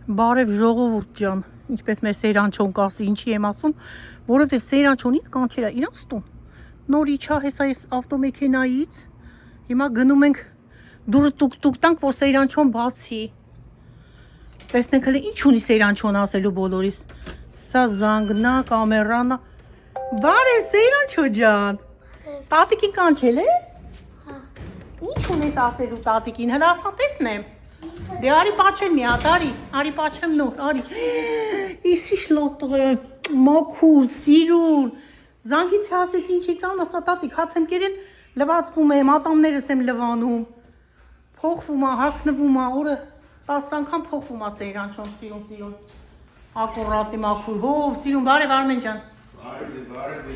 Բարև ժողովուրդ ջան, ինչպես մեր Սեյրանչոն կասի, ինչի եմ ասում, որովհետև Սեյրանչոնից կանչել է իրանց տուն։ Նոր իջա հեսա այս ավտոմեքենայից, հիմա գնում ենք դուրը տուկ տանք, որ Սեյրանչոն բացի։ Տեսնենք հələ ինչ ունի Սեյրանչոն ասելու բոլորիս։ Սա զանգնա, կամերանա։ Բարև Սեյրանչո ջան։ Տատիկին կանչել ես։ Ինչ ունես ասելու տատիկին, հələ ասա տեսնեմ։ Դե արի պաչեմ մի հատ, արի պաչեմ նոր, արի։ Իսի շլոտը, մաքուր, սիրուն։ Զանգից հասեց ինչի կան, տատիկ հաց եմ կերել, լվացվում եմ, ատամներս եմ լվանում։ Փոխվում է, հագնվում է, օրը 10 անգամ փոխվում է Սեյրանչոն, սիրուն։ Ակուրատնի մաքուր, հով, սիրուն, բարև Արմեն ջան։ Բարև։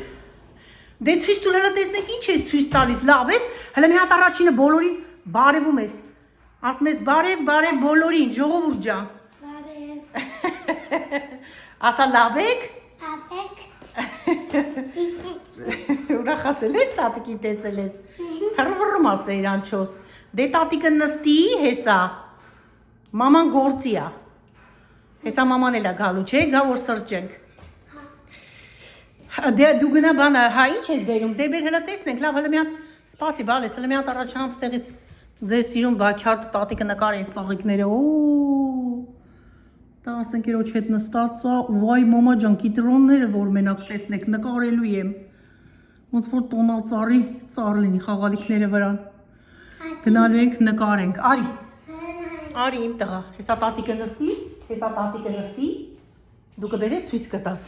Դե ցույց տուր հələ տեսնենք ինչ ես ցույց տալիս, լավ ես։ Հələ մի հատ առաջինը բոլորին բարևում ես։ Ասում ես բարև բոլորին, ժողովուրդ ջան։ Բարև։ Ասա լավ եք։ Ուրախացել ես տատիկին տեսել ես։ Թռվռում է Սեյրանչոս։ Դե տատիկը նստի հեսա։ Մաման գործի է։ Հեսա մաման էլ է գալու, չէ՞, գա որ սրճենք։ Դե դու գնա բանը, հա ինչ ես բերում, դե բեր հələ տեսնենք, լավ, հələ մի հատ սպասի, բալես, հələ մի հատ առաջանամ ստեղից ձեր սիրուն Բաքյարդը տատիկը նկարել ծաղիկները, օ 10 ընկերոջ հետ նստած է, վայ մամա ջան, կիտրոնները որ մենակ տեսնեք, նկարելու եմ, ոնց որ տոնածառի ծառ լինի խաղալիքները վրան, գնալու ենք նկարենք, արի իմ տղա, հեսա տատիկը նստի, դու կբերես ցույց կտաս,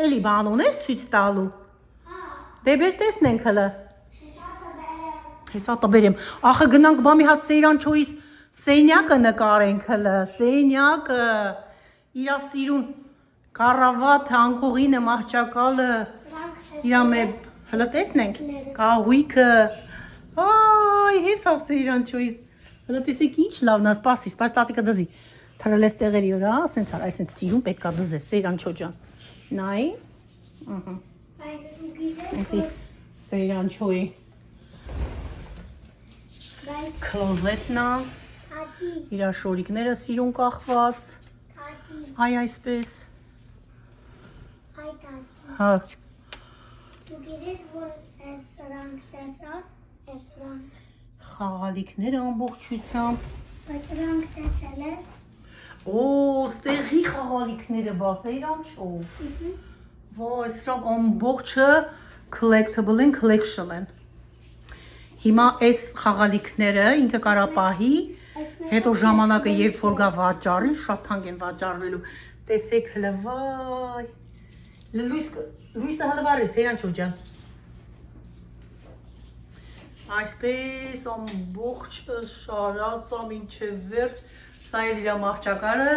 էլի բան ունես ցույց տալու, դե բեր տեսնենք հələ, հեսա տբերեմ, ախը գնանք բամի հատ Սեյրանչոյիս սենյակը նկարենք հələ, սենյակը, իրա սիրուն կառավաթը, անկողինը, մահճակալը, իրա մեկ, հələ տեսնենք, կահույքը, այ հեսա Սեյրանչոյիս, հələ տեսեք ինչ լավն է, սպասի, տատիկը դզի, թրել ես տեղերի վրա, ասենց սիրուն պետք է դզես Սեյրանչո ջան, նայի, Սեյրանչոյի Քլոզետնա, իրա շորիկները սիրուն կախված, այ այսպես, հա, դու գիտես, որ այս սրանք տեսան, խաղալիքները ամբողջությամբ, բայց սրանք տեսել ես, ստեղի խաղալիքները բա Սեյրանչո, վայ, սրանք ամբողջը collectible են, collection են, հիմա այս խաղալիքները ինքը կարա պահի, հետո ժամանակը երբ որ գա վաճառի, շատ թանկ են վաճառվելու, տեսեք հələ վայ, լույսը հələ վառ է Սեյրանչո ջան, այսպես ամբողջը շարած է մինչև վերջ, սա էլ իրա մահճակալը,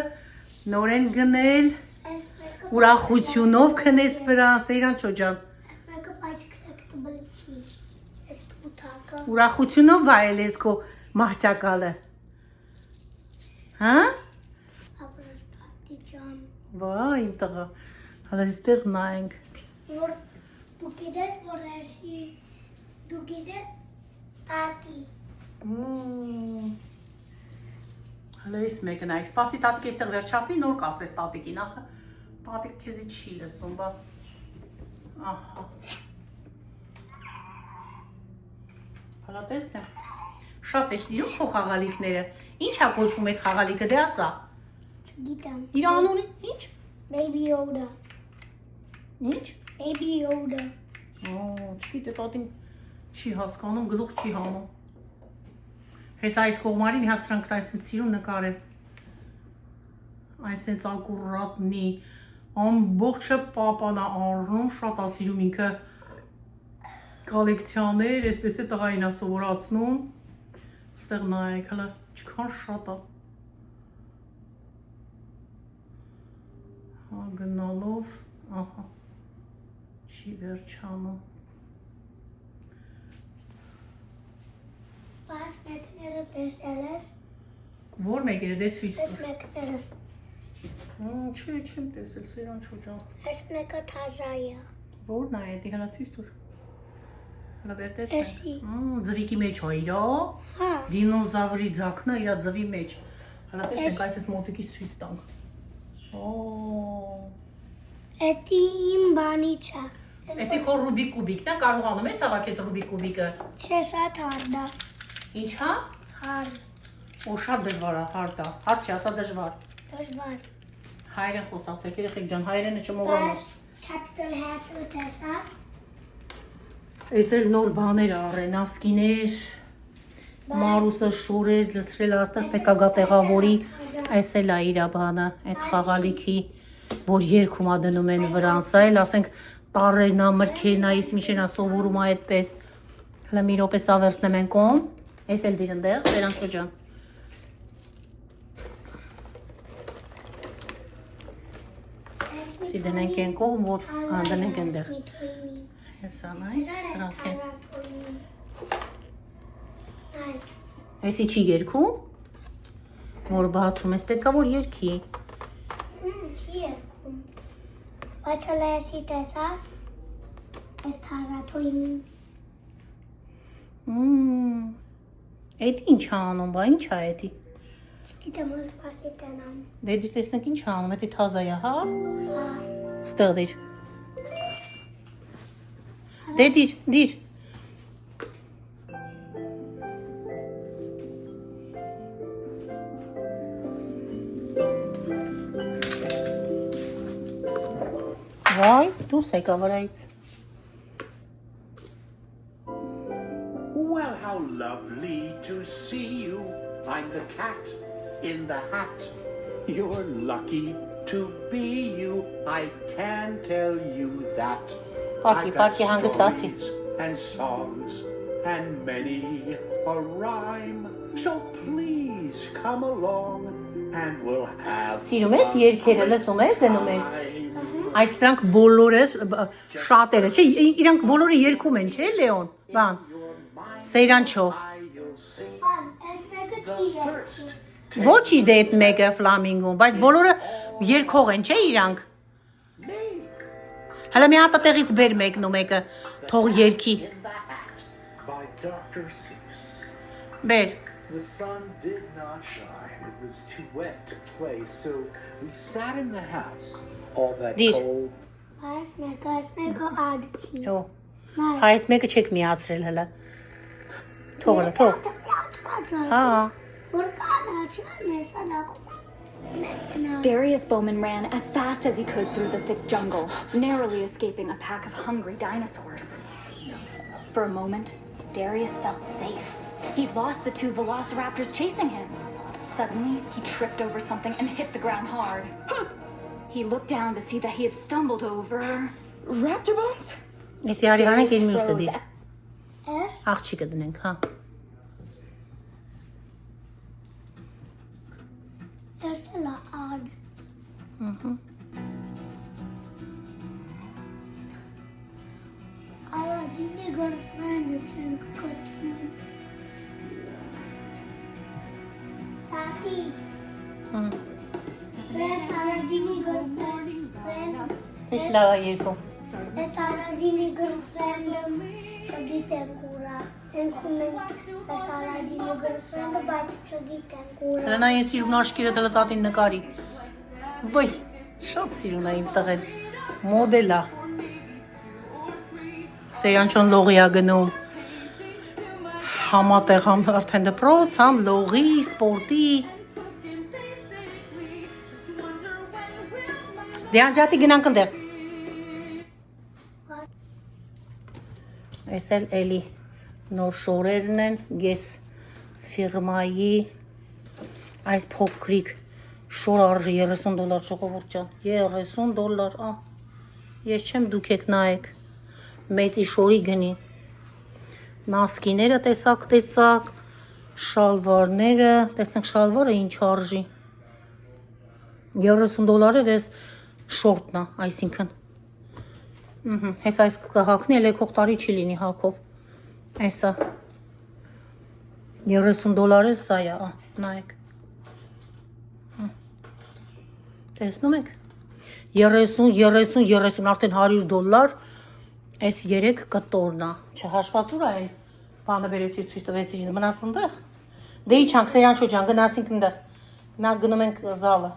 նոր են գնել, ուրախությունով քնես վրան Սեյրանչո ջան, ուրախությունով վայել ես քո մահճակալը, հա? Վայ իմ տղա, հələ այստեղ նայենք, որ դու գիտես, որ էսի, դու գիտես տատի, հələ ես մեկը նայեք, սպասի տատիկ այստեղ վերջապնի, նոր կասես տատիկին, ախը, տատիկ քեզի չի լսում, բա, ահա, հələ տեսնեմ, շատ է սիրում քո խաղալիքները, ինչ է կոչվում այդ խաղալիքը, դե ասա, չգիտեմ, իր անունի, ինչ, Baby Yoda, ինչ, Baby Yoda, չգիտե տատին չի հասկանում, գլուխ չի հանում, հեսա այս կողմարի մի հատ սրանք այսինչ սիրուն նկարել, այսինչ ակուրատնի, ամբողջը պապան է առնում, շատ է սիրում ինքը կոլեկցիաներ, այսպես է տղային է սովորացնում, ստեղ նայեք, հələ չքան շատ է, հա գնալով, ահա, չի վերջանում, բայց մեկները տեսել ես, որ մեկերը դե ցույց այս մեկները, չեմ տեսել Սեյրանչո ջան, այս մեկը թազա է, որն է էդի հələ ցույց տուր, հələ վեր տեսնենք, էսի, ձվիկի մեջ է իրա, հա, դինոզավրի ձակն է իրա ձվի մեջ, Հələ տեսնենք այս մոտիկից ցույց տանք։ Էդի իմ բանից է։ Էսի քո Ռուբիկ կուբիկն է, կարողանում ես հավաքես Ռուբիկ կուբիկը։ Չէ, սա թարդա։ Ինչ հա։ Հարդ։ Ու շատ դժվար է, հարդ է։ Հարդ չի, ասա դժվար։ Դժվար։ Հայերեն խոսացեք, երեխեք ջան, հայերենը չմոռանաք։ Բայց capital hat-ը տեսա։ Էս էլ նոր բաներ առեն, ասկիներ, Մարուսը շորեր լցրել աստեղ պետք է գա տեղավորի, այս էլ է իր բանը, այդ խաղալիքի, որ երգում ա դնում են վրան, սա էլ ասենք տարերն ա, մրգերն ա, իս միջին ա սովորում ա այդպես, հլը մի րոպե սա վերցնեմ են կողմ, այս էլ դիր ընդեղ, Սերանչո ջան։ Սի դնենք են կողմ, որ դնենք ընդեղ։ Հեսա նայ, սրանք են։ Այսի չի երկում, որ բացում ես, պետք է որ երկի։ Չի երկում, բայց հլը էսի տեսա, ես թազաթոյնի։ Էդ ինչ անում, բա ինչ է էդի։ Չգիտեմ ոս պասի տնամ։ Դե դիր տեսնեք ինչ անում, էդի թազա է, հա։ Հա։ Ստեղ դիր։ Դե դիր։ Վայ, դուրս եկա վրայից։ Well, how lovely to see you. I'm the cat in the hat. You're lucky to be you. I can tell you that. I've got հանգստացի։ stories and songs and many a rhyme. So please come along and we'll have Սիրում ես երգերը, լսում ես, դնում ես։ Այս սրանք բոլորը շատերը, չէ, իրանք բոլորը երգում են, չէ, Լեոն, բան, Սեյրանչո։ Ես մեկը չի երկում։ Ոչ իր դե այդ մեկը ֆլամինգոն, բայց բոլորը երգող են, չէ, իրանք։ Հələ մի հատ տեղից բեր մեկն ու մեկը, թող երգի։ in the hat by Dr. Seuss. Բեր։ The sun did not shine. It was too wet to play, so we sat in the house all that Did. cold. Այս մեկը ադցի։ Հո։ Այս մեկը չեք միացրել հələ։ Թող հələ, թող։ Հա։ Որ կանա չան ես անակում։ Darius Bowman ran as fast as he could through the thick jungle, narrowly escaping a pack of hungry dinosaurs. For a moment, Darius felt safe. He'd lost the two velociraptors chasing him. Suddenly, he tripped over something and hit the ground hard. He looked down to see that he had stumbled over Raptor bones? Էսի արի հանենք իր մյուսը դիր։ Ես Աղջիկը դնենք, հա։ ես լա اد։ Արաջինի girlfriend-ը չենք կոչում։ Տատի։ Ես Արաջինի girlfriend։ Ինչ լավ է երգում։ Ես Արաջինի girlfriend-ը չգիտեմ ուրա։ Ենքում ենք ես Արաջինի girlfriend-ը, բայց չգիտեմ ուրա։ Հələ նա ես սիրուն աշկիրը դլը տատին նկարի։ Վայ, շատ սիրուն է իմ տղեն։ Մոդել է։ Սերանչոն լողի է գնում։ Համատեղ համ արդեն դպրոց, համ լողի, սպորտի։ Դե անջատի գնանք ընդեղ։ Այս էլ էլի նոր շորերն են, գես ֆիրմայի այս փոքրիկ շոր արժի $30 ժողովուրդ ջան, $30, ես չեմ դուք եք նայեք, մեծի շորի գնի, նասկիները տեսակ, շալվարները, տեսնենք շալվարը ինչ արժի, $30 ես շորտնա, այսինքն, հես այս կհակնի, էլ եկող տարի չի լինի հակով, այսա, $30 սա է, նայեք, տեսնում եք, 30, արդեն $100, այս 3 կտորն է, չհաշված ուր այն, բանը բերեցիր ցույց տվեցիր, մնաց ընդեղ, դե իչանք Սերանչո ջան, գնացինք ընդեղ, Նա գնում ենք զալը։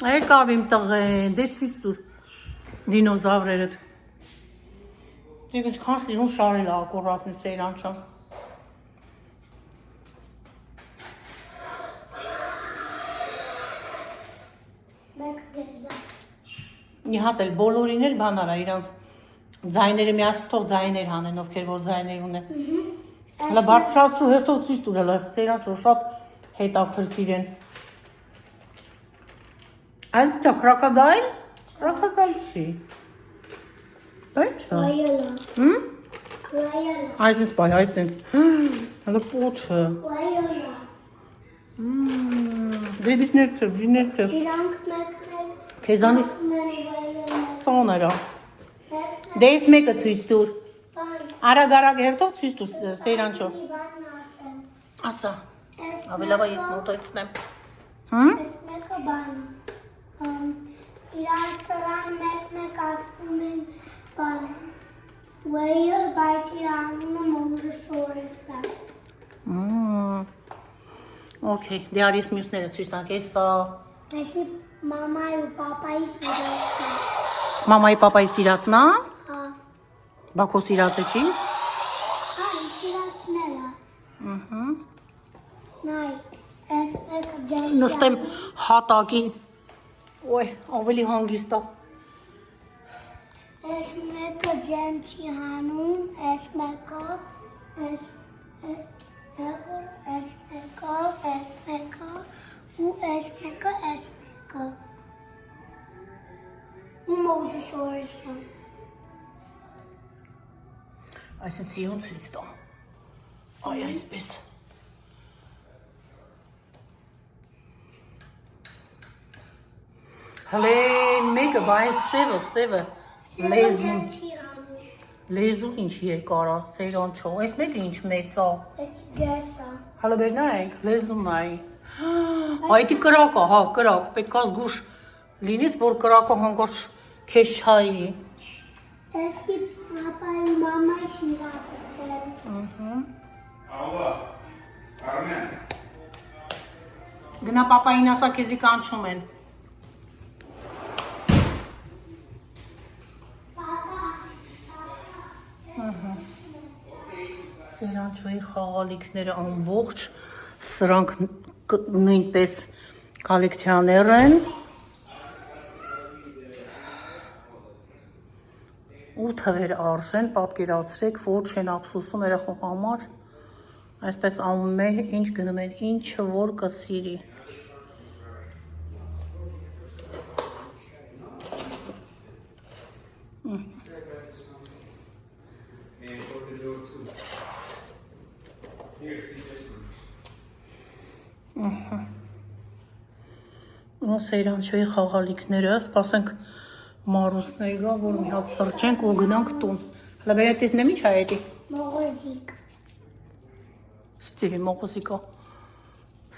Եկավ իմ տղեն, դե ցույց տուր դինոզավրերդ։ Եկ ինչքան սիրուն շարել է ակուրատնի Սեյրանչան։ Մեկ գեզա։ Մի հատ էլ բոլորին էլ բան արա իրանց ձայները միասնող ձայներ հանեն, ովքեր որ ձայներ ունեն։ Հələ բարձրացու հերթով ցույց տուր, հələ Սեյրանչը շատ հետաքրքիր են։ Այլ ճա քրոկոդայլ? Քրոկոդայլ չի։ Բայց չէ։ Վայելա։ Վայելա։ Այսինքն բայ, այսինքն։ Հələ պոչը։ Վայելա։ Դե դիներքր։ Իրանք մեկ Քեզանից վայելա։ ծոներա։ Դե ես մեկը ցույց տուր։ Արագ հերթով ցույց տուր Սեյրանչո։ Բան ասեմ։ Ասա։ Այս Ավելավա ես մոտեցնեմ։ Այս մեկը բան։ Իրանք սրան մեկ ասում են բան։ Whale, բայց իր անունը Mosasaurus է։ Okay, դե արի ես մյուսները ցույց տանք, էսա։ Այսի մամայի ու պապայի սիրածն է։ Մամայի պապայի սիրածն է։ Հա։ Բա քո սիրածը չի։ Հա, սիրածն է։ Նայ, այս մեկը ջանցի։ Նստեմ հատակին։ Ոյ, ավելի հանգիստ է։ Այս մեկը ջանցի հանում, այս մեկը, այս մեկը, ու այս մեկը։ Ու Mosasaurus-ը։ Այսինքն սիրուն ցույց տա։ Այ այսպես։ Հələ մեկը բայց սևը լեզուն։ Լեզուն ինչ երկար է, Սեյրանչո։ Այս մեկը ինչ մեծ է։ Այս գեսա։ Հələ բերնայինք, լեզուն նայի։ Այդի կրակ է, հա, կրակ, պետք է զգուշ լինես, որ կրակը հանգարց քեզ չհայի։ Այսի պապայի ու մամայի սիրածը չեն։ Գնա պապային ասա քեզի կանչում են։ Սեյրանչոյի խաղալիքները ամբողջ, սրանք նույնպես կոլեկցիաներ են։ 8 թվեր արժեն, պատկերացրեք, որ չեն ափսոսում երախու համար, այսպես ամեն ինչ գնում են, ինչը որ կսիրի։ Սեյրանչոյի խաղալիքները, սպասենք Մարուսն է գա, որ մի հատ սրճենք ու գնանք տուն։ Հələ բերեք տեսնեմ ինչ է էդի։ Մողոզիկ։ Սիցեվի մողոզիկա։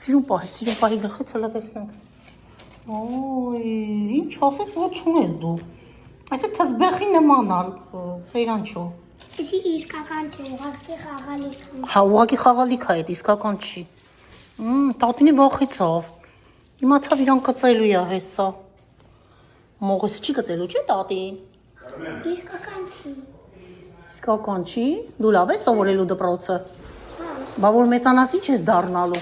Սիրուն պահի գլխից հələ տեսնենք։ Ոյ, ինչ ասեց, որ չունես դու։ Այսը թզբեղի նման ալ Սեյրանչո։ Իսի իսկական չէ, ուղղակի խաղալիք։ Հա, ուղղակի խաղալիք է այդ, իսկական չի։ Տատինի վախեցավ։ Իմացավ իրան կծելու է հեսա։ Մողոսը չի կծելու, չէ՞ տատին։ Իսկական չի։ Իսկական չի։ Դու լավ ես սովորելու դպրոցը։ Հա, Բա որ մեծանաս ինչ ես դառնալու։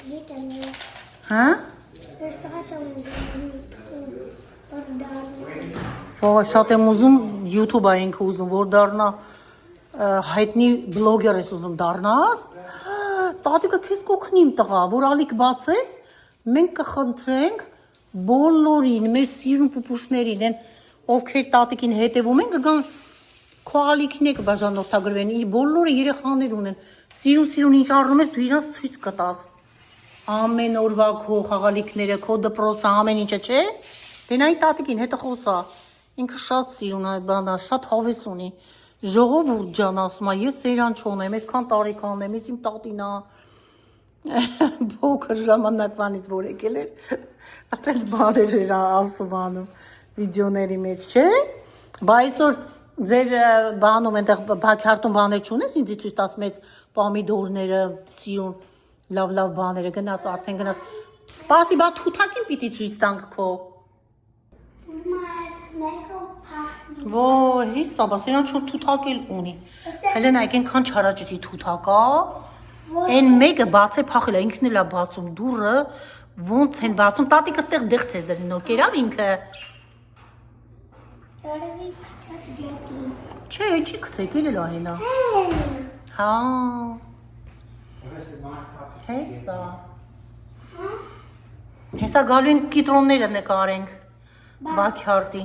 գիտեմ ես։ Հա։ Վայ, շատ եմ ուզում YouTube-ը ենք ուզում, որ դառնա հայտնի բլոգեր ես ուզում դառնաս։ Տատիկը քեզ կօգնիմ տղա, որ ալիք բացես, մենք կխնդրենք բոլորին, մեր սիրուն պուպուշներին են, ովքեր տատիկին հետևում են, կգան քո ալիքին եք բաժանորդագրվեն, բոլորը երեխաներ ունեն, սիրուն ինչ առնում ես, դու իրանց ցույց կտաս։ Ամեն օրվա քո խաղալիքները, քո դպրոցը, ամեն ինչը, չէ՞։ Դե նայ տատիկին հետը խոսա։ Ինքը շատ սիրուն է, բանա, շատ հավես ունի։ Ժողովուրդ ջան ասում է, ես Սեյրանչոն եմ, այսքան տարեկան եմ, ես իմ տատին է։ Փոքր ժամանակվանից որ եկել էր, այդպես բաներ էր ասում անում վիդեոների մեջ, չէ՞։ Բա այսօր ձեր բանում այնտեղ բակյարտում բաներ չունես, ինձ ցույց տաս մեծ պոմիդորները, սիրուն Լավ բաները գնաց արդեն գնաց։ Սպասի, բա թութակին պիտի ցույց տանք քո։ Ոյ, հիսա, բա Սեյրանչոն թութակել ունի։ Հələ նայեք այնքան չարաճճի թութակա։ Այն մեկը բաց է փախել, ինքն էլ է բացում դուռը, ոնց են բացում, տատիկը ստեղ դեղց էր դրին նոր կերավ ինքը։ Չէ, չի գցել էլ այնա։ Հա։ Հեսա գալու ենք կիտրոնները նկարենք Բաքյարդի։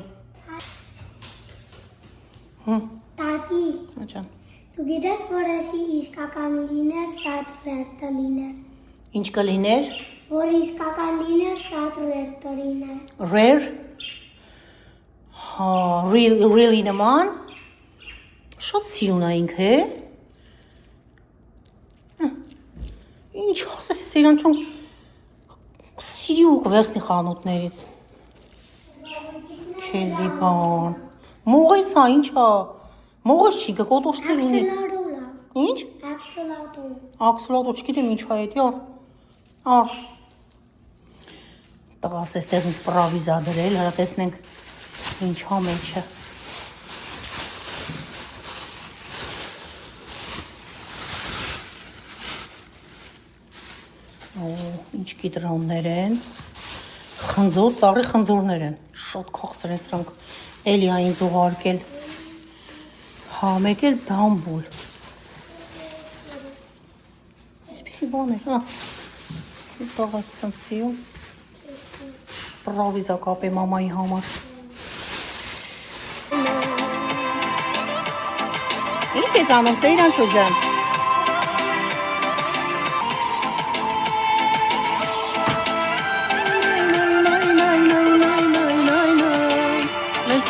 Տատի, Աջան։ դու գիտես, որ էսի իսկական լիներ, շատ ռերտը լիներ։ Ինչ կլիներ։ Որ իսկական լիներ, շատ ռերտը լիներ։ Rare։ Հա, really նման։ Շատ սիրուն է ինքը։ Ինչ ասես Սեյրանչոն սիրի ու կվերցնի խանութներից։ Քեզի բան։ Մողես հա, ինչ հա։ Մողես չի, կկոտոշներ ունի։ Աքսելարոլա։ Ինչ։ Աքսելատո։ Աքսլատո չգիտեմ ինչ հա էդի ար։ Տղաս էստեղ ինձ պրավիզա դրել, հրա տեսնենք ինչ հա մեջը։ Ինչ կիտրոններ են, խնձոր, ծառի խնձորներ են, շատ քաղցր են սրանք, էլի այն զուղարկել, հա, մեկ էլ դամբուլ, այսպիսի բան էր, հա, տաղաս սնցիում, պրավիզա կապ է մամայի համար, ինչ ես անում, Սեյրանչո ջան,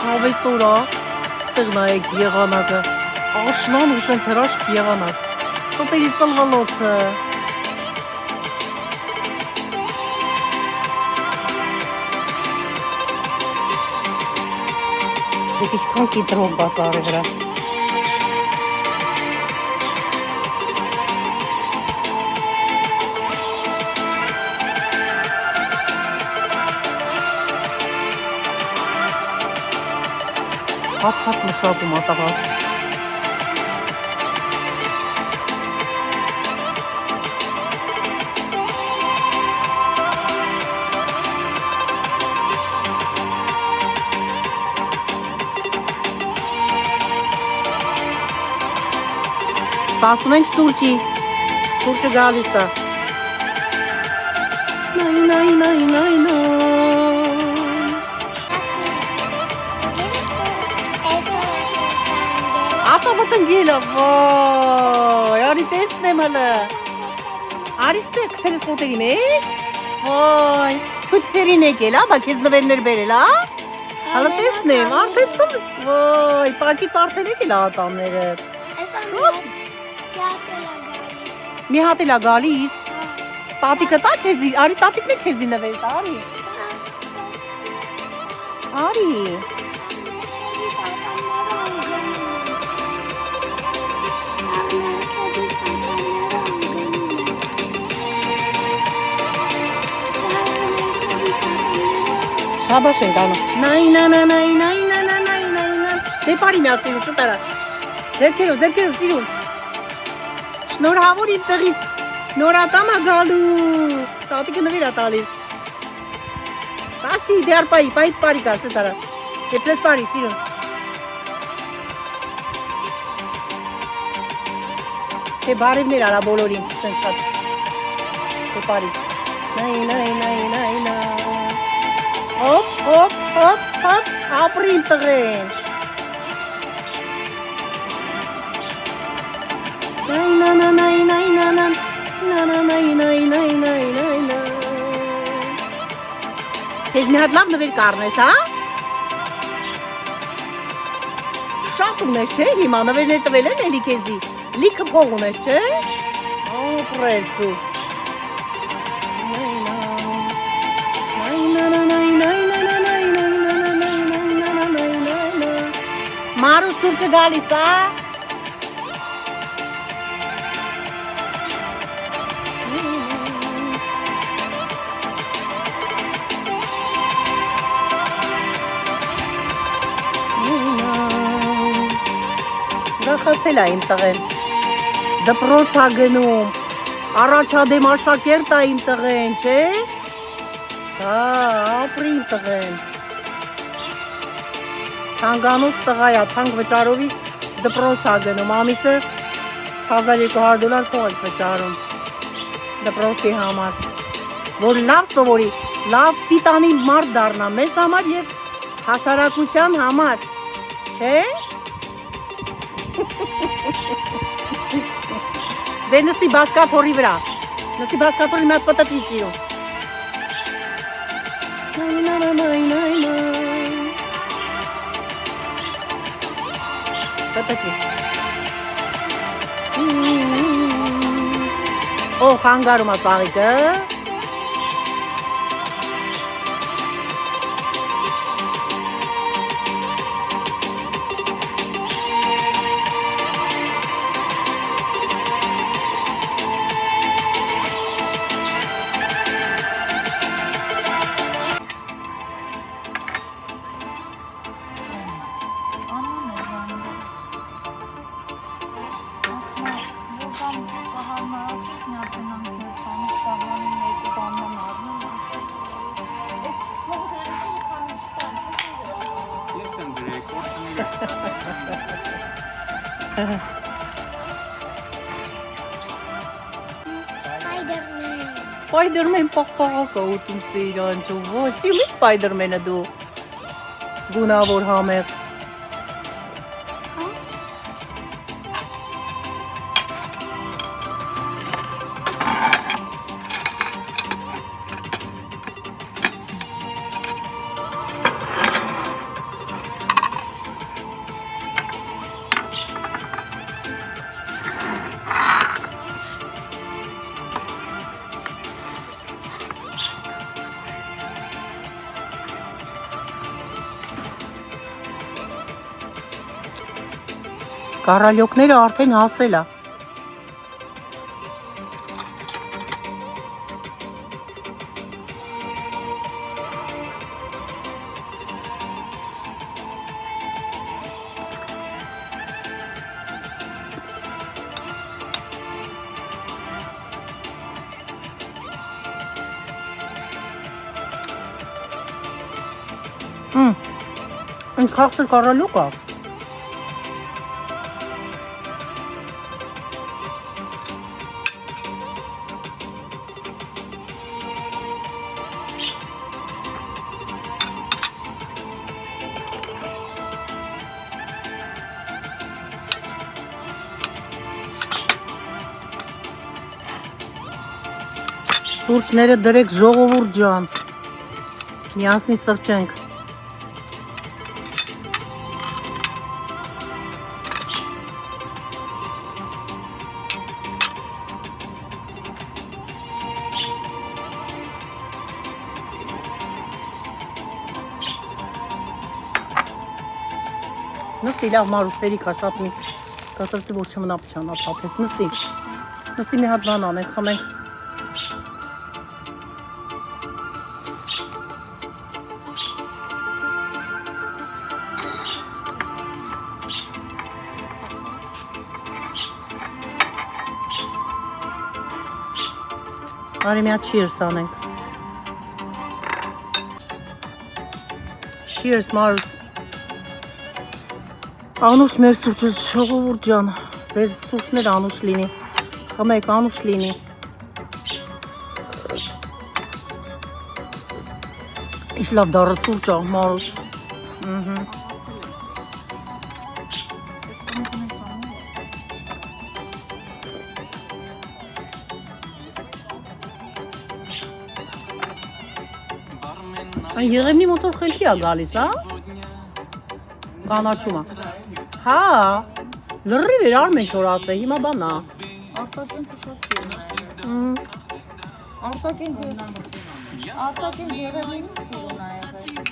հավեսորա, ստեղ նայեք եղանակը, աշնան ու սենց հրաշք եղանակ, սոտերի ծլվալոցը, ձեկ իչքան կիտրոն բաց արի վրա, հատ մշակում ատաղաց։ Սպասում ենք սուրճի, սուրճը գալիս է։ Նայ։ Ապա տնգելը, վայ, արի տեսնեմ հլը, արի ստեղ կսել ես խոտերի մեջ, վայ, թութվերին եկել, բա կեզ նվերներ բերել, հլը տեսնեմ, արդեն ծլ, վայ, պակից արդեն եկել ատամները, մի հատ էլ է գալիս, տատիկը տա քեզի, արի տատիկն է քեզի նվեր տա, արի, Շաբաշ ենք անում, նայ, դե պարի միակ սիրուն, շուտ արա, ձերքերով, սիրուն, շնորհավոր իմ տղիս, նորատամ է գալու, տատիկը նվիր է տալիս, պասի, դե արպայի, պայիտ պարի կար, շուտ արա, եպես պարի, սիրուն, թե բարևներ արա բոլորին, սենց հատ, թե պարի, նայ, Հոպ, ապրիմ տղեն, Քեզ մի հատ լավ նվեր կառնես, հա? Շատ ունես, չէ՞, հիմա նվերներ տվել են էլի քեզի, լիքը փող ունես, չէ՞, ապրես դու, Մարու սուրճը գալիս, հա? ուրախացել է իմ տղեն։ Դպրոց ա գնում, առաջադեմ աշակերտ ա իմ տղեն, չէ։ Հա, ապրի իմ տղեն։ Թանկանոց տղա է, թանկ վճարովի դպրոց ա գնում, ամիսը $1200 փող եք վճարում դպրոցի համար, որ լավ սովորի, լավ պիտանի մարդ դառնա մեզ համար և հասարակության համար, չէ։ Դե նստի բասկաթորի վրա, նստի բասկաթորի մատ պտտի սիրում։ Պտտի։ Օ, խանգարում է պաղիկը։ Spider-Man պաղպաղակ է ուտում Սեյրանչում, ոյ, սիրում եք Spider-Man-ը դու, գունավոր համեղ։ Կարալյոկները արդեն հասել է։ Ինձ խաղցր կարալյոկ է։ Սուրճները դրեք ժողովուրդ ջան, միասին սրճենք։ Նստի լավ մարուսների կաշատ մի կասրտի որ չմնա պչանա պապես, նստի մի հատ բան անենք, խմենք։ Արի մի հատ cheers անենք։ Cheers Մարուս։ Անուշ մեր սուրճը ժողովուրդ ջան, ձեր սուրճներ անուշ լինի, խմեք անուշ լինի։ Ինչ լավ դառը սուրճ է Մարուս։ Այն եղևնի մոտոր խելքի է գալիս, հա? Կանաչում է։ Հա, լրի վեր արմեն չոր ասե, հիմա բանա։ Արտակենցը շատ սիրուն է։ Արտակենց եղևնին սիրուն է եղել։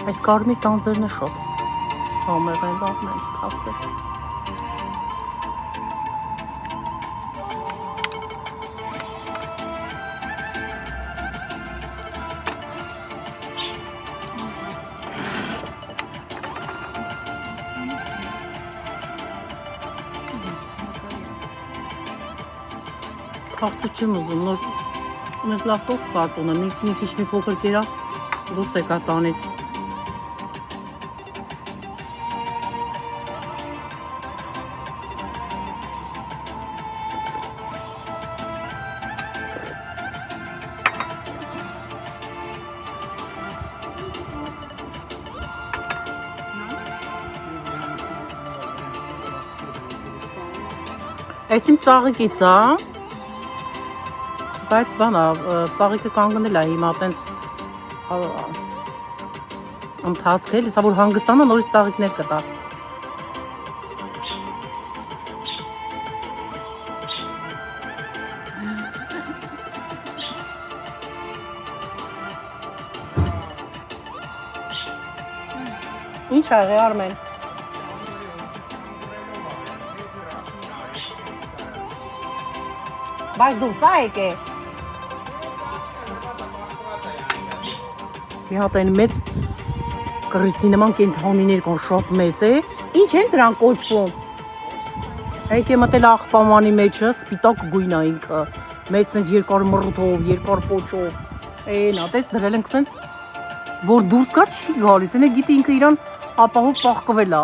Այս կարմիր տանձերն է շատ համեղ են, լավն են, քաղցր։ Քաղցր չեմ ուզում, նոր մեզ լավ տող կարտոնը, մի քիչ մի փոքր կերա դուրս եկա տանից։ Այս իմ ծաղիկից է, բայց բանա, ծաղիկը կանգնել է հիմա տենց ընթացքել, իսա որ հանգստանա նորից ծաղիկներ կտա։ Ինչ աղի Արմեն։ Բայց դու սա եք է։ Մի հատ այն մեծ կրիսի նման կենթանիներ կան շատ մեծ է։ Ինչ են դրանք կոչվում։ Եկե մտել աղբամանի մեջը, սպիտակ գույն է ինքը։ Մեծ սենց երկար մռութով, երկար պոչով։ Էն, ատես դրել ենք սենց, որ դուրս կա չի գալիս։ Էն է գիտի ինքը իրան ապահով պաղկվել է։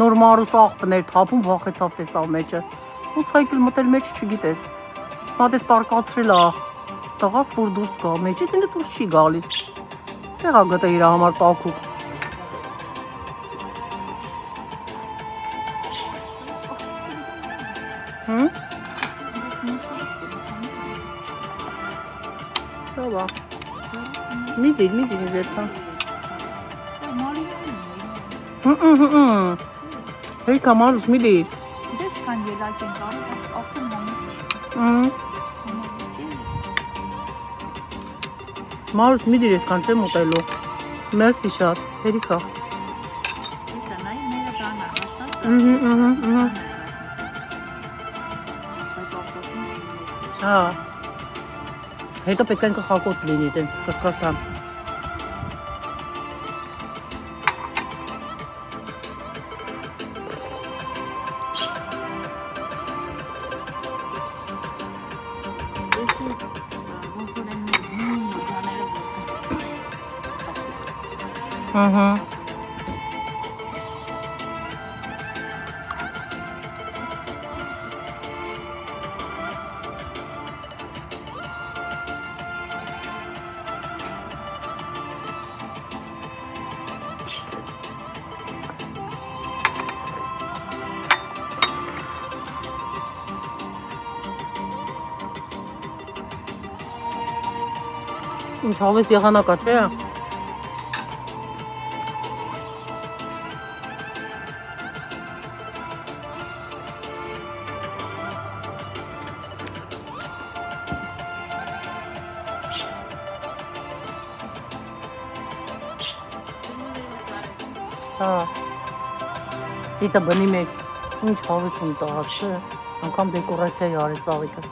Նոր մարուս աղբներ թափում վախեցավ տեսավ մեջը։ Ու ցայկել մտել մեջ չգիտես։ Մատես պարկացրել է տղաս, որ դուրս գա մեջից, ինը դուրս չի գալիս։ Տեղա գտա իր համար տաքուկ։ Տավա։ Մի դիր ինձ երթան։ Հերիքա մարուս մի դիր։ Դες չկան ելակ են կարի, բայց աղթեն համիչ։ Մարուս մի դիր ես կան չեմ ուտելու։ Մերսի շատ, հերիքա։ Եսա նայ մերը բանա հասած։ Բայց աղթոքին չունեցիր։ Հա։ Հետո պետք է ինքը խակոտ լինի, տենց կրկրտան։ Ինչ հավես եղանակա, չէ՞։ Հա։ Դիտա բնի մեջ ինչ հավես ունի տղաս, չէ՞։ Անգամ դեկորացիա արի ծաղիկը։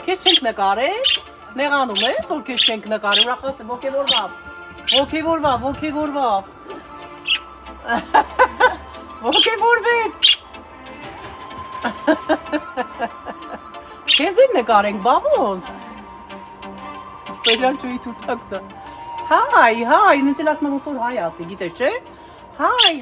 Քեզ չենք նկարել, նեղանում ես, որ քեզ չենք նկարել, ուրախաց եմ, ոգևորվավ, ոգևորվեց, քեզ էլ նկարենք, բա ոնց, Սեյրան ճույի թութակն է, հայ, նենց էլ ասում եմ ոնց որ հայ ասի, գիտես չէ, հայ,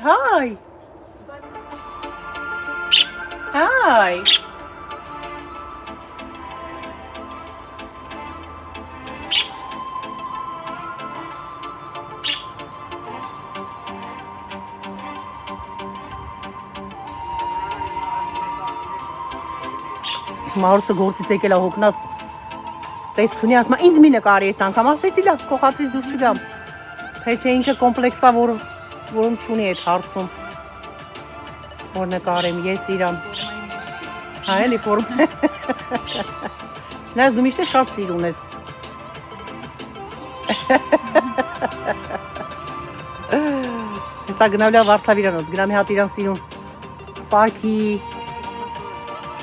Մարուսը գործից եկել է հոգնած, տեսքունի ասում ինձ մի նկարի ես անգամ, ասեցի լավ, կողատրից դուր չգամ, թե չէ ինքը կոմպլեքսա, որ որում չունի այդ հարցում։ Որ նկարեմ ես իրան։ Հա էլի ֆորմ։ Նայես դու միշտ շատ սիրուն ես։ Հեսա գնալու է Վարշավիրանոց, գնամ մի հատ իրան սիրուն սարքի,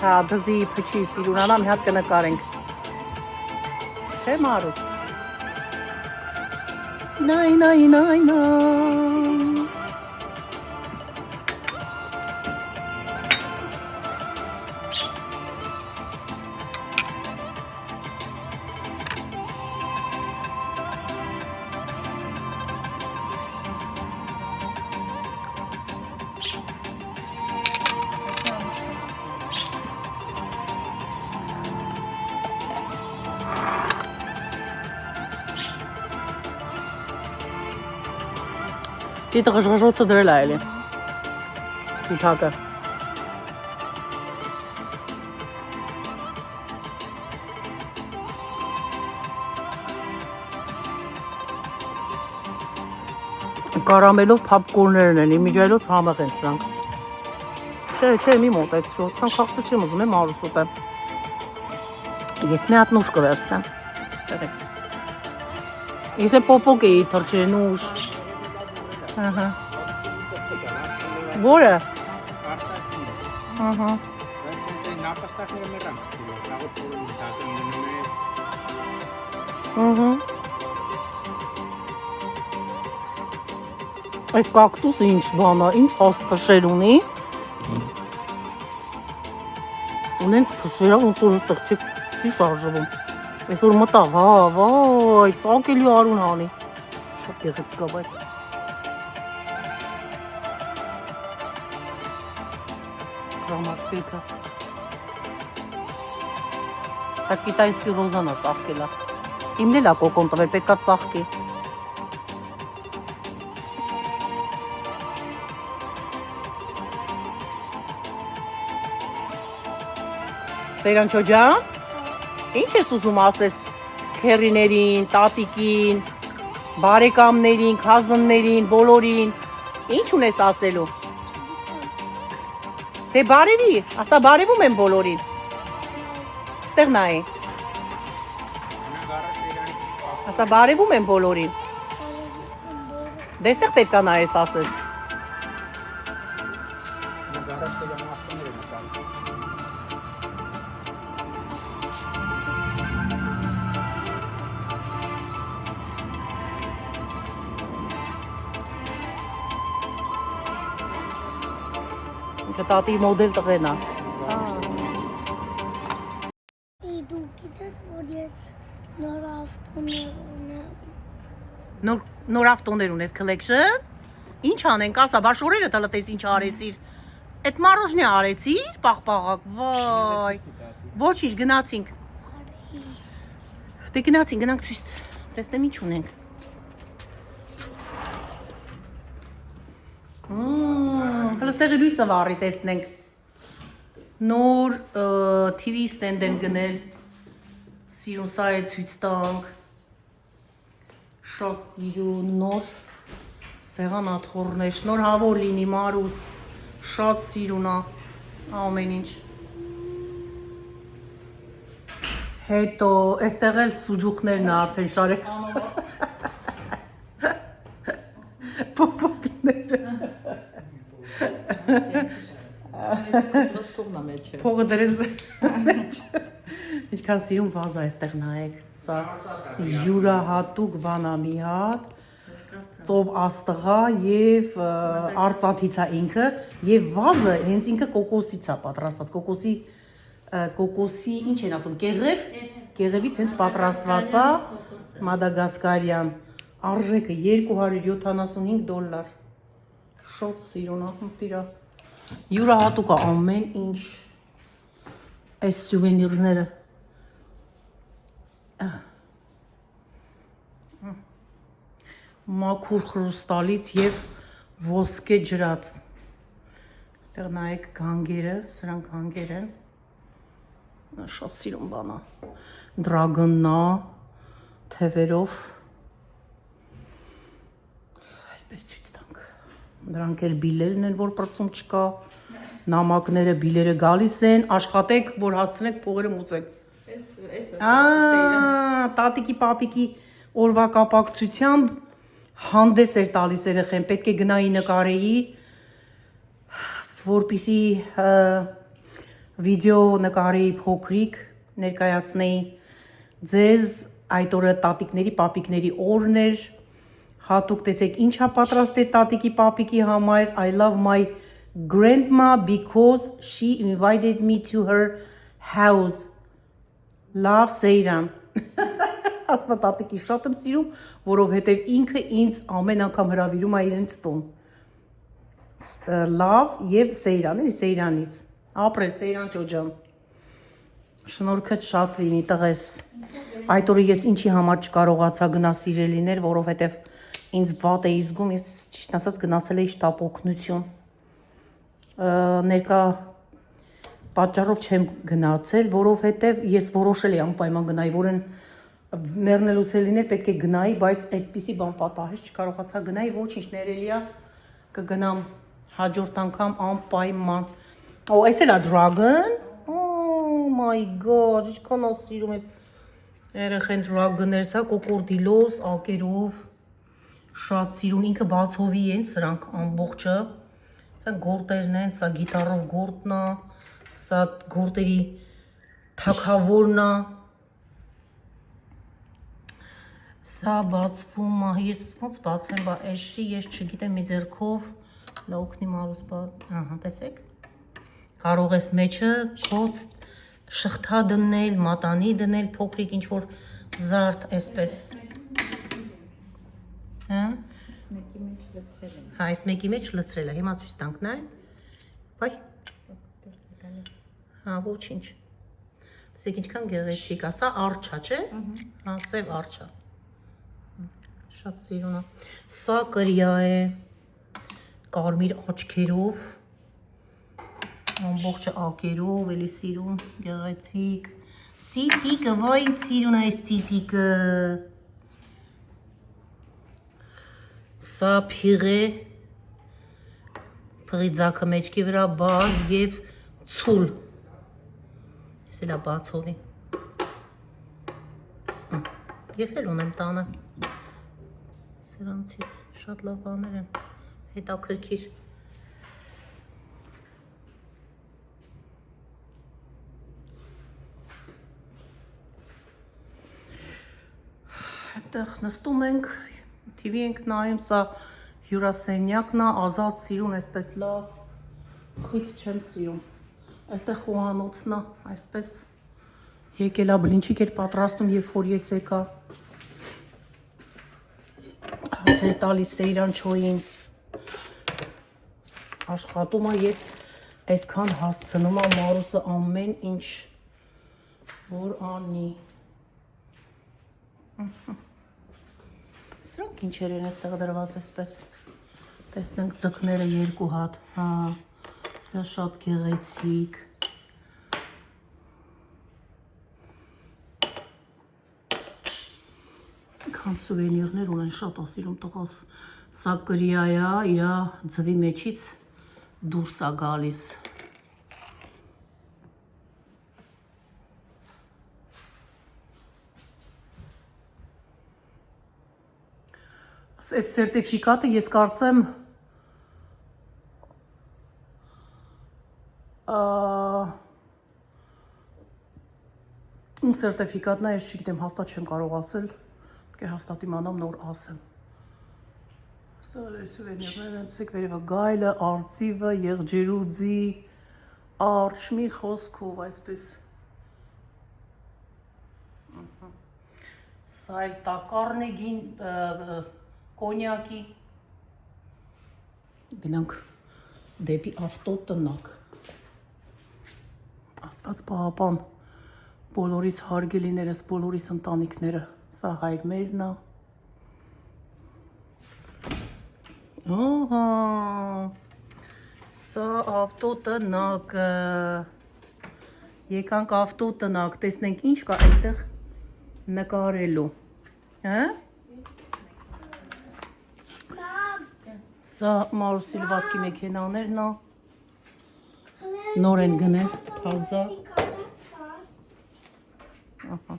հա դզի փչի սիրունանա մի հատ կնկարենք։ Չէ Մարուս։ Նայ։ Դիտը ղժղժոցը դրել է էլի։ Իթակը։ Կարամելով փապկորներն են, իմիջայլոց համեղ են սրանք։ Չէ, մի մոտեք, սրանք խաղցը չեմ ուզում, եմ Մարուս ուտեմ։ Ես մի հատ նուշ կվերցնեմ։ Եթե պոպոկ էի թրջել նուշ։ Ահա։ Որը։ Ահա։ Ահա։ Այս կակտուսը ինչ բան է, ինչ հասկաշեր ունի։ Ունենց փշերա ոնց որ ստեղ չի շարժվում։ Այսօր մտա, վայ, ծակելի արուն հանի։ Շատ գեղեցիկ է բայց։ Ռոմատիկա։ Դա կիտայսկի ռոզանա ծաղկելա։ Իմն էլ է կոկոն տվել, պետք է ծաղկի։ Սերանչո ջան, ինչ ես ուզում ասես քերիներին, տատիկին, բարեկամներին, քազններին, բոլորին, ինչ ունես ասելու։ Թե բարևի, ասա բարևում եմ բոլորին։ Ստեղ նայի։ Ասա բարևում եմ բոլորին։ Դեստեղ պետք է նայես ասես։ Տատի մոդել տղեն է։ Դու գիտես, որ ես նոր ավտոներ ունեմ։ Նոր ավտոներ ունես collection։ Ինչ անենք, ասա, բաշորերը տալտես ինչ արեցիր։ Այդ մարոժնի արեցիր, պաղպաղակ, վայ։ Ոչինչ, գնացինք։ Դե գնացինք, գնանք ցույց տեսնեմ ինչ ունենք։ Հələ ստեղի լույսը վառի տեսնենք։ Նոր TV stand են գնել։ Սիրուն սա է ցույց տանք։ Շատ սիրուն նոր սեղանաթոռներ, շնորհավոր լինի Մարուս։ Շատ սիրուն է ամեն ինչ։ Հետո այստեղ էլ սուջուկներն է արդեն շարեք։ Պոպոկները։ Փողը դրես մեջ։ Ինչքան սիրուն վազա այստեղ նայեք։ Սա յուրահատուկ բան է մի հատ։ Ծով աստղա եւ արծաթից է ինքը եւ վազը հենց ինքը կոկոսից է պատրաստված։ Կոկոսի ինչ են ասում, կեղևից հենց պատրաստված է մադագասկարյան։ Արժեքը $275։ Շատ սիրուն է, տիրա։ Յուրահատուկ է ամեն ինչ։ Այս սյուվենիրները։ Մաքուր խրուստալից եւ ոսկե ջրած։ Այստեղ նայեք գանգերը, սրանք գանգեր են։ Շատ սիրուն բան է։ Դրագոննա թևերով։ Այսպես ցույց տանք։ Դրանք էլ բիլերն են, որ պրծում չկա։ Նամակները, բիլերը գալիս են, աշխատեք, որ հասցնեք փողերը մուծեք։ Տատիկի, պապիկի օրվա կապակցությամբ հանդես էր տալիս երեխեն, պետք է գնայի նկարեի, որպիսի վիդեո նկարեի փոքրիկ ներկայացնեի ձեզ, այդ օրը տատիկների, պապիկների օրն էր, հատուկ տեսեք ինչա պատրաստել տատիկի, պապիկի համար, I love my grandma because she invited me to her house. Love Seyran. Ասպա տատիկի շատ եմ սիրում, որովհետև ինքը ինձ ամեն անգամ հրավիրում է իրենց տուն։ Լավ եւ Սեյրան, էլի Սեյրանից։ Ապրես Սեյրան ջոջան։ Շնորհքդ շատ լինի տղես։ Այդ օրը ես ինչի համար չկարողացա գնալ սիրելիներ, որովհետև ինձ վատ էի զգում, ես ճիշտ ասած գնացել էի շտապ օգնություն։ Ներկա պատճառով չեմ գնացել, որովհետև ես որոշել էի անպայման գնայի, որ են մեռնելուց լիներ պետք է գնայի, բայց այդպիսի բան պատահեց, չկարողացա գնայի, ոչինչ ներելի է կգնամ հաջորդ անգամ անպայման։ Օ, այս էլ է dragon։ Oh my god, ինչքան սիրում ես երեխեն dragon-ներ, սա կոկորդիլոս, ակերով, շատ սիրուն, ինքը բացովի են սրանք ամբողջը, սա գորտերն են, սա գիտարով գորտն է, սա գորտերի թագավորն է, սա բացվում է, ես ոնց բացեմ, բա էշի, ես չգիտեմ մի ձեռքով, լոքնի մարուս բաց, տեսեք, կարող ես մեջը կոց շղթա դնել, մատանի դնել, փոքրիկ ինչ-որ զարդ այսպես, այս մեկի մեջ լծրել է, հիմա ցույց տանք նայ, բայ, ոչինչ, տեսեք ինչքան գեղեցիկ է, սա արջա չէ, սև արջա, շատ սիրուն է, սա կրիա է, կարմիր աչքերով, ամբողջը ակերով, էլի սիրուն, գեղեցիկ, ծիտիկը, վայ ինձ սիրուն է այս ծիտիկը, սա փիղ է, փղի ձակը մեջքի վրա բար և ցուլ, ես էլ է բացովի, ես էլ ունեմ տանը, սրանցից շատ լավ բաներ են, հետաքրքիր, այդտեղ նստում ենք, TV ենք նայում, սա հյուրասենյակն է, ազատ սիրուն, այսպես լավ, խիտ չեմ սիրում, այստեղ խոհանոցն է, այսպես եկել է բլինչիկ էր պատրաստում, երբ որ ես եկա, հաց էր տալիս Սեյրանչոյին, աշխատում է և այսքան հասցնում է Մարուսը ամեն ինչ, որ անի, Սրանք ինչեր են այստեղ դրված այսպես, տեսնենք ձկները երկու հատ, սա շատ գեղեցիկ, քան սուվենիրներ ունեն շատ ասիրում տղաս, սա կրիա է, իրա ձվի մեջից դուրս է գալիս, Այս սերտիֆիկատը ես կարծեմ ում սերտիֆիկատն է, ես չգիտեմ, հաստատ չեմ կարող ասել, պետք է հաստատ իմանամ նոր ասեմ։ Այստեղ էլ սուվենիրներ են, ցեք վերևը գայլը, արծիվը, եղջերուձի, արջ մի խոսքով այսպես։ Սա էլ տակառն է գին կոնյակի, գնանք դեպի ավտոտնակ, աստված պահապան, բոլորիս հարգելիներս, բոլորիս ընտանիքները, սա հայրմերն է, սա ավտոտնակը, եկանք ավտոտնակ, տեսնենք ինչ կա այստեղ նկարելու, Սա Մարուսի լվացքի մեքենաներն է։ Նոր են գնել, թազա։ Ահա։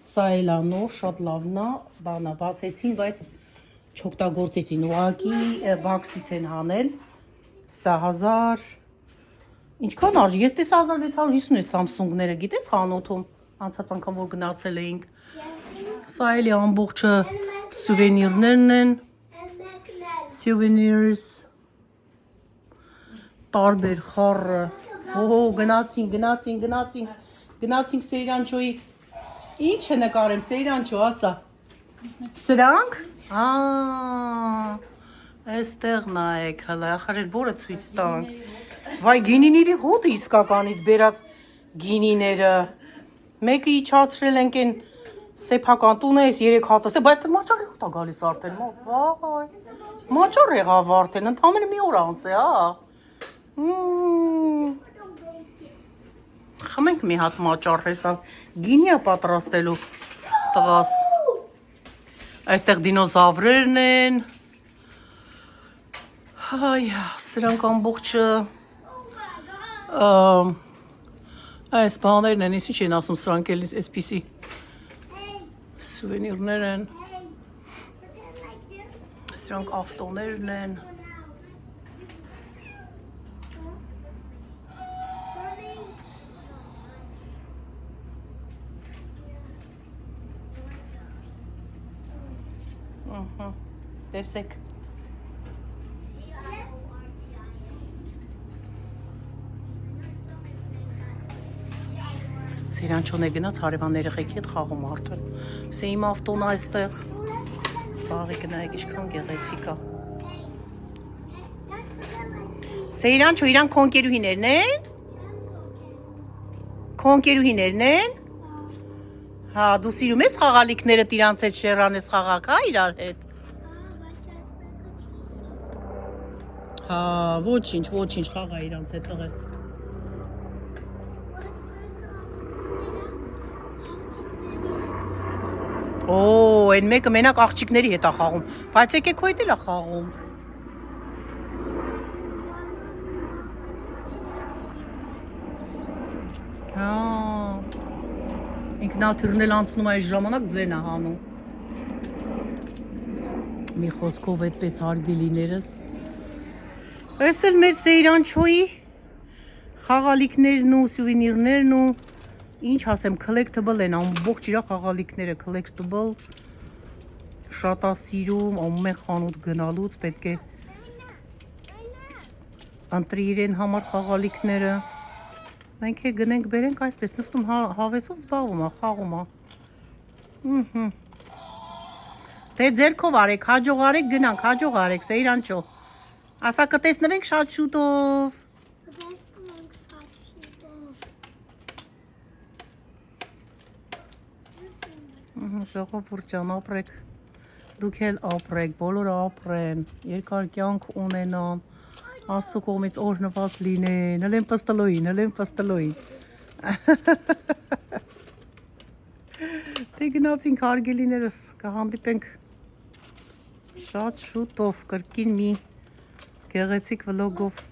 Սա էլ է նոր, շատ լավն է, բանա բացեցին, բայց չօգտագործեցին, ուղղակի բաքսից են հանել։ Սա 1000, ինչքան արժի, ես տեսա 1650 է Samsung-ները, գիտես խանութում, անցած անգամ որ գնացել էինք։ Սա էլ է ամբողջը սուվենիրներն են, souvenirs, տարբեր խառը, գնացինք Սեյրանչոյի, ինչ է նկարեմ Սեյրանչո, ասա, սրանք, այստեղ նայեք, հլա, ախար էր որը ցույց տանք, վայ գինիների հոտը իսկականից բերած գինիները, մեկը իջացրել ենք են սեփական տունը ես 3 հատս է, բայց մաճար եղավ տա գալիս արդեն, վայ, մաճար եղավ արդեն, ընդամենը մի օր անց է, խմենք մի հատ մաճար հեսա, գինի է պատրաստելու տղաս, այստեղ դինոզավրերն են, սրանք ամբողջը, այս բաներն են, ինչ են ասում սրանք էլ այսպիսի սուվենիրներ են, սրանք ավտոներն են, տեսեք, Սեյրանչոն է գնաց հարևան երեխեքի հետ խաղում արդեն, սե իմ ավտոն այստեղ, ծաղի գնայեք ինչքան գեղեցիկ է, Սեյրանչո իրանք քոնկերուհիներն են, քոնկերուհիներն են, հա դու սիրում ես խաղալիքները իրանց հետ շերանես խաղակ, հա իրար հետ, հա ոչինչ խաղա իրանց հետ տղես, Այն մեկը մենակ աղջիկների հետ է խաղում, բայց եկեք հո հետ էլ է խաղում։ Ինքնաթիռն էլ անցնում այս ժամանակ ձեն է հանում։ Մի խոսքով այդպես հարգելիներս։ Այս էլ մեր Սեյրանչոյի խաղալիքներն ու սյուվենիրներն ու ինչ ասեմ, collectible են, ամբողջ իրա խաղալիքները, collectible, շատ է սիրում, ամեն խանութ գնալուց պետք է ընտրի իրեն համար խաղալիքները, մենք է գնենք բերենք այսպես, նստում հավեսով զբաղվում է, խաղում է, դե ձերքով արեք, հաջող արեք, գնանք, հաջող արեք, Սեյրանչո, ասա կտեսնվենք շատ շուտով, ժողովուրդ ջան, ապրեք, դուք էլ ապրեք, բոլորը ապրեն, երկար կյանք ունենան, Աստծո կողմից օրհնված լինեն, հլեն պստլոյին, Դե գնացինք հարգելիներս, կհանդիպենք շատ շուտով, կրկին մի գեղեցիկ վլոգով